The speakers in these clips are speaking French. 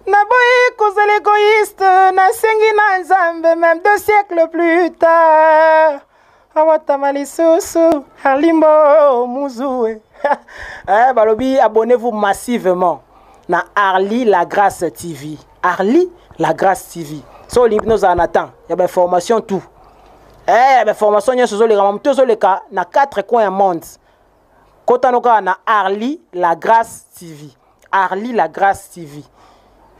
Naboyi cause l'égoïste, nasengi na nzambe même 2 siècles plus tard. Awatama susu, Arlimbo Muzue. Balobi, abonnez-vous massivement na Arli La Grâce TV. Arli La Grâce TV. So l'hypnose en attend. Il y a des formations tout. Il y a des formations na 4 coins du monde. Kotanoka na Arli La Grâce TV. Arli La Grâce TV.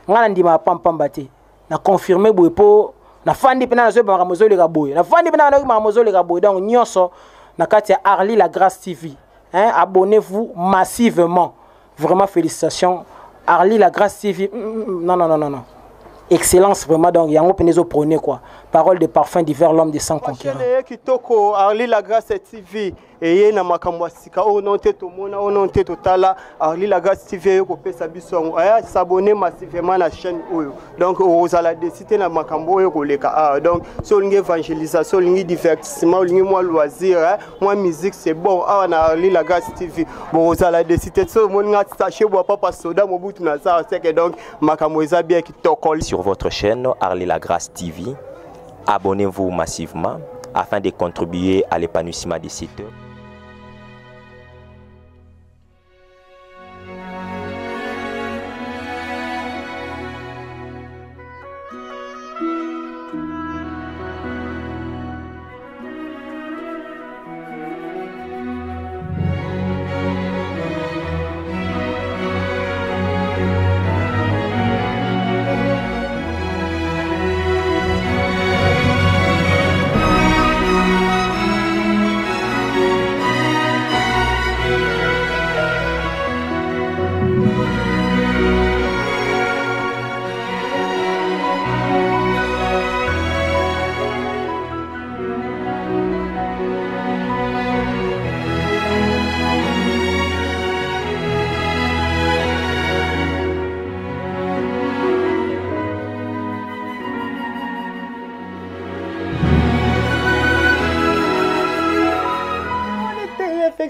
Ngana ndima pampambate. Na confirmer boepo na fandi pena na zo ba mamozo le gaboy. Na fandi pena na mamozo le gaboy. Donc nyonso na kati ya Arli La Grâce TV. Abonnez-vous massivement. Vraiment félicitations. Arli La Grâce TV. Non. Excellence vraiment, donc il y a un peu de prôner quoi. Parole de parfum d'hiver, l'homme des 100 conquérants. Kitoko Arli La Grâce TV et na makamwasika ononte to mona ononte totala Arli La Grâce TV ko pesa biso aya s'abonner massivement à la chaîne oyo. Donc aux ala décider na makambo oyo ko leka donc so lingi évangélisation lingi divertissement lingi moi loisir moi musique c'est bon na Arli La Grâce TV bon aux ala décider so moninga sachet bois papa soda mobutu na ça c'est que donc makambo eza bien kitoko sur votre chaîne Arli La Grâce TV. Abonnez-vous massivement afin de contribuer à l'épanouissement des sites.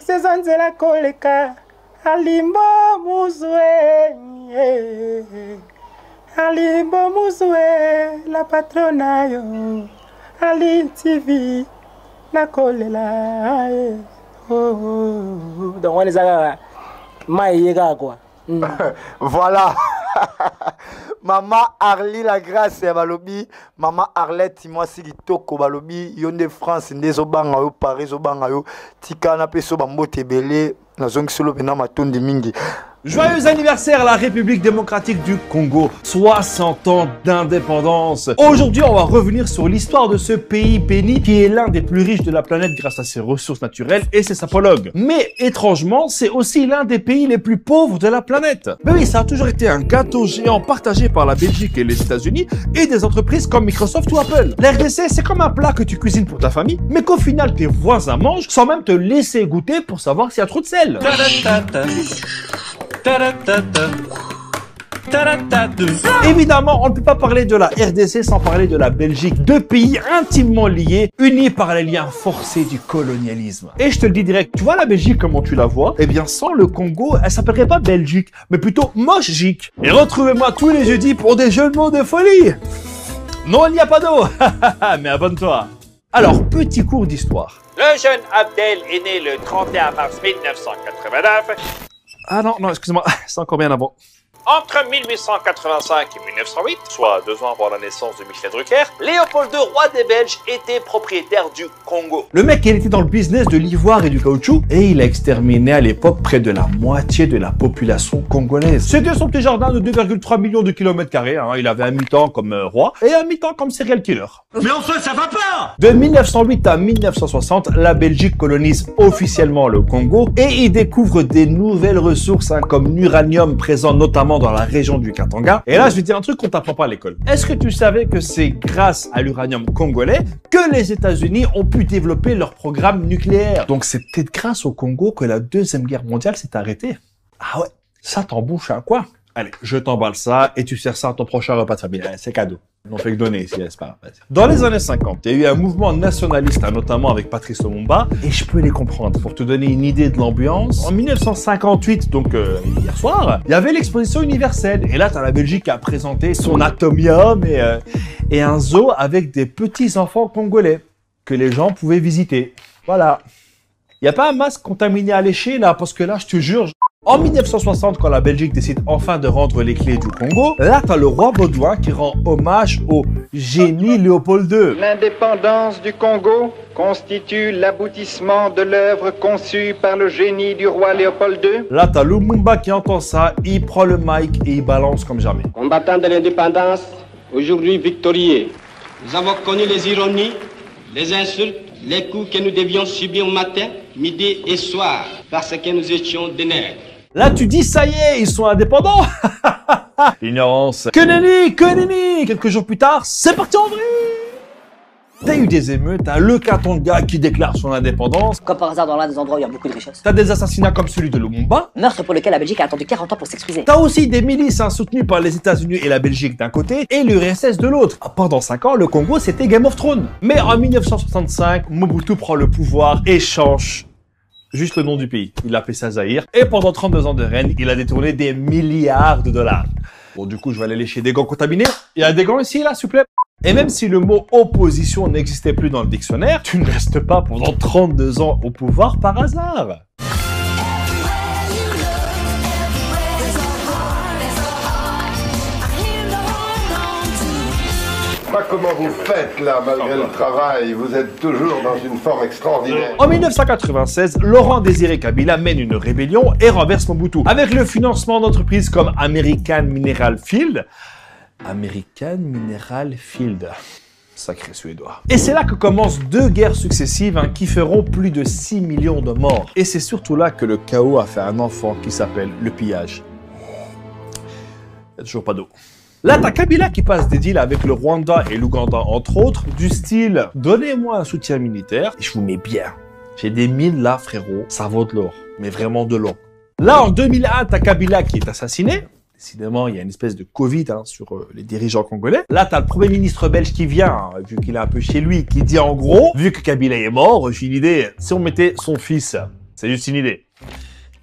Saison de la coleka, Arlimbo Muzue, Arlimbo Muzue, la patrona yo, Arli TV, la colela. Donc on les a maïga quoi. Voilà. Maman Arli La Grâce ya balobi, maman Arlette moi si kitoko balobi yonde France ndezo banga yo Paris zo banga yo tika na peso bambote belé na zongi solo pena matondi mingi. Joyeux anniversaire à la République démocratique du Congo, 60 ans d'indépendance. Aujourd'hui, on va revenir sur l'histoire de ce pays béni qui est l'un des plus riches de la planète grâce à ses ressources naturelles et ses sapologues. Mais étrangement, c'est aussi l'un des pays les plus pauvres de la planète. Mais oui, ça a toujours été un gâteau géant partagé par la Belgique et les États-Unis et des entreprises comme Microsoft ou Apple. La RDC, c'est comme un plat que tu cuisines pour ta famille, mais qu'au final tes voisins mangent sans même te laisser goûter pour savoir s'il y a trop de sel. Évidemment, on ne peut pas parler de la RDC sans parler de la Belgique. 2 pays intimement liés, unis par les liens forcés du colonialisme. Et je te le dis direct, tu vois la Belgique comment tu la vois? Eh bien, sans le Congo, elle s'appellerait pas Belgique, mais plutôt Moche-gique. Et retrouvez-moi tous les jeudis pour des jeux de mots de folie. Non, il n'y a pas d'eau, mais abonne-toi. Alors, petit cours d'histoire. Le jeune Abdel est né le 31 mars 1989. Ah non, excuse-moi, c'est encore bien avant. Entre 1885 et 1908, soit 2 ans avant la naissance de Michel Drucker, Léopold II, roi des Belges, était propriétaire du Congo. Le mec, il était dans le business de l'ivoire et du caoutchouc et il a exterminé à l'époque près de la moitié de la population congolaise. C'était son petit jardin de 2,3 millions de kilomètres carrés. Il avait un mi-temps comme roi et un mi-temps comme serial killer. Mais enfin, ça va pas! De 1908 à 1960, la Belgique colonise officiellement le Congo et y découvre des nouvelles ressources comme l'uranium présent notamment dans la région du Katanga. Et là, je vais te dire un truc qu'on t'apprend pas à l'école. Est-ce que tu savais que c'est grâce à l'uranium congolais que les États-Unis ont pu développer leur programme nucléaire? Donc c'est peut-être grâce au Congo que la Deuxième Guerre mondiale s'est arrêtée. Ah ouais, ça t'en bouche un coin. Allez, je t'emballe ça et tu sers ça à ton prochain repas de famille. C'est cadeau. On fait que donner ici, c'est pas grave. Dans les années 50, il y a eu un mouvement nationaliste, notamment avec Patrice Lumumba, et je peux les comprendre. Pour te donner une idée de l'ambiance, en 1958, donc hier soir, il y avait l'exposition universelle. Et là, tu as la Belgique qui a présenté son atomium et un zoo avec des petits enfants congolais que les gens pouvaient visiter. Voilà. Il n'y a pas un masque contaminé à lécher là, parce que là, je te jure... En 1960, quand la Belgique décide enfin de rendre les clés du Congo, là, t'as le roi Baudouin qui rend hommage au génie Léopold II. L'indépendance du Congo constitue l'aboutissement de l'œuvre conçue par le génie du roi Léopold II. Là, t'as Lumumba qui entend ça, il prend le mic et il balance comme jamais. Combattant de l'indépendance, aujourd'hui victorieux, nous avons connu les ironies, les insultes, les coups que nous devions subir matin, midi et soir, parce que nous étions des nègres. Là, tu dis, ça y est, ils sont indépendants. L'ignorance. Que nenni. Quelques jours plus tard, c'est parti en vrille. T'as eu des émeutes, t'as le Katanga qui déclare son indépendance. Comme par hasard dans l'un des endroits où il y a beaucoup de richesses. T'as des assassinats comme celui de Lumumba. Meurtre pour lequel la Belgique a attendu 40 ans pour s'excuser. T'as aussi des milices soutenues par les États-Unis et la Belgique d'un côté et l'URSS de l'autre. Pendant 5 ans, le Congo, c'était Game of Thrones. Mais en 1965, Mobutu prend le pouvoir et change juste le nom du pays. Il l'appelait ça Zaïre. Et pendant 32 ans de règne, il a détourné des milliards de dollars. Bon, du coup, je vais aller lécher des gants contaminés. Il y a des gants ici, là, s'il vous plaît. Et même si le mot opposition n'existait plus dans le dictionnaire, tu ne restes pas pendant 32 ans au pouvoir par hasard. Pas comment vous faites là, malgré le travail, vous êtes toujours dans une forme extraordinaire. En 1996, Laurent Désiré Kabila mène une rébellion et renverse Mobutu, avec le financement d'entreprises comme American Mineral Field. American Mineral Field. Sacré suédois. Et c'est là que commencent 2 guerres successives qui feront plus de 6 millions de morts. Et c'est surtout là que le chaos a fait un enfant qui s'appelle le pillage. Il n'y a toujours pas d'eau. Là, t'as Kabila qui passe des deals avec le Rwanda et l'Ouganda, entre autres, du style « Donnez-moi un soutien militaire et je vous mets bien. J'ai des mines là, frérot, ça vaut de l'or, mais vraiment de l'or. » Là, en 2001, t'as Kabila qui est assassiné. Décidément, il y a une espèce de Covid sur les dirigeants congolais. Là, t'as le Premier ministre belge qui vient, vu qu'il est un peu chez lui, qui dit en gros, vu que Kabila est mort, j'ai une idée, si on mettait son fils, c'est juste une idée,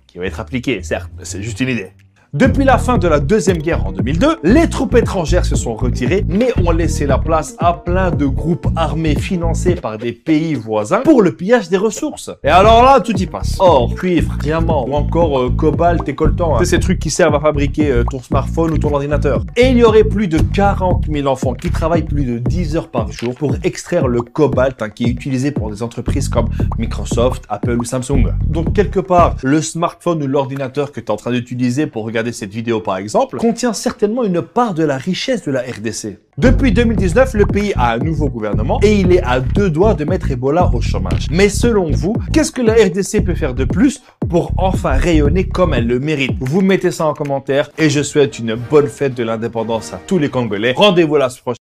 qui va être appliquée, certes, mais c'est juste une idée. Depuis la fin de la Deuxième Guerre en 2002, les troupes étrangères se sont retirées, mais ont laissé la place à plein de groupes armés financés par des pays voisins pour le pillage des ressources. Et alors là, tout y passe. Or, cuivre, diamant ou encore cobalt et coltan. C'est ces trucs qui servent à fabriquer ton smartphone ou ton ordinateur. Et il y aurait plus de 40 000 enfants qui travaillent plus de 10 heures par jour pour extraire le cobalt qui est utilisé pour des entreprises comme Microsoft, Apple ou Samsung. Donc quelque part, le smartphone ou l'ordinateur que tu es en train d'utiliser pour regarder cette vidéo par exemple, contient certainement une part de la richesse de la RDC. Depuis 2019, le pays a un nouveau gouvernement et il est à 2 doigts de mettre Ebola au chômage. Mais selon vous, qu'est-ce que la RDC peut faire de plus pour enfin rayonner comme elle le mérite? Vous mettez ça en commentaire et je souhaite une bonne fête de l'indépendance à tous les Congolais. Rendez-vous la semaine prochaine.